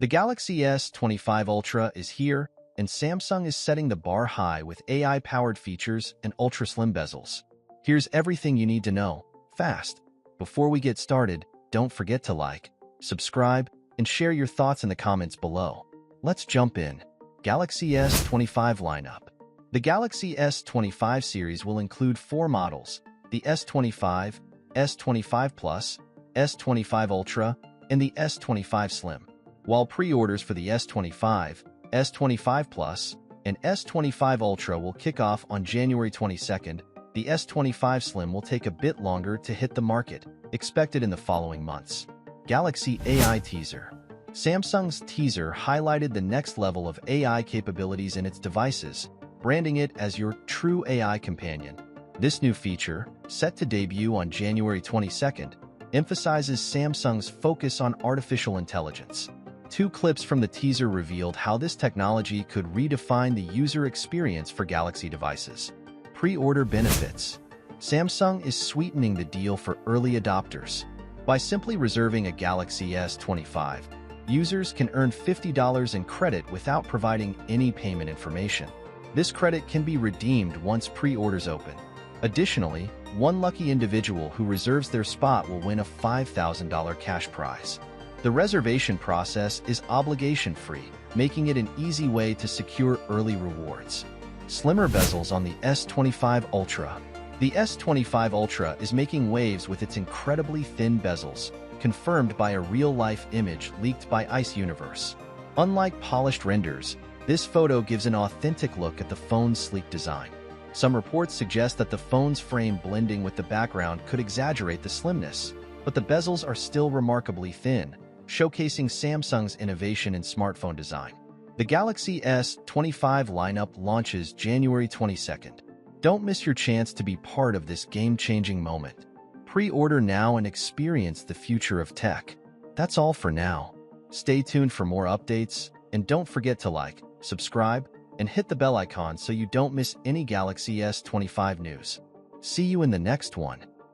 The Galaxy S25 Ultra is here, and Samsung is setting the bar high with AI-powered features and ultra-slim bezels. Here's everything you need to know, fast. Before we get started, don't forget to like, subscribe, and share your thoughts in the comments below. Let's jump in. Galaxy S25 lineup. The Galaxy S25 series will include 4 models: the S25, S25 Plus, S25 Ultra, and the S25 Slim. While pre-orders for the S25, S25 Plus, and S25 Ultra will kick off on January 22nd, the S25 Slim will take a bit longer to hit the market, expected in the following months. Galaxy AI Teaser. Samsung's teaser highlighted the next level of AI capabilities in its devices, branding it as your true AI companion. This new feature, set to debut on January 22nd, emphasizes Samsung's focus on artificial intelligence. 2 clips from the teaser revealed how this technology could redefine the user experience for Galaxy devices. Pre-order benefits. Samsung is sweetening the deal for early adopters. By simply reserving a Galaxy S25, users can earn $50 in credit without providing any payment information. This credit can be redeemed once pre-orders open. Additionally, one lucky individual who reserves their spot will win a $5,000 cash prize. The reservation process is obligation-free, making it an easy way to secure early rewards. Slimmer bezels on the S25 Ultra. The S25 Ultra is making waves with its incredibly thin bezels, confirmed by a real-life image leaked by Ice Universe. Unlike polished renders, this photo gives an authentic look at the phone's sleek design. Some reports suggest that the phone's frame blending with the background could exaggerate the slimness, but the bezels are still remarkably thin, showcasing Samsung's innovation in smartphone design. The Galaxy S25 lineup launches January 22nd. Don't miss your chance to be part of this game-changing moment. Pre-order now and experience the future of tech. That's all for now. Stay tuned for more updates, and don't forget to like, subscribe, and hit the bell icon so you don't miss any Galaxy S25 news. See you in the next one.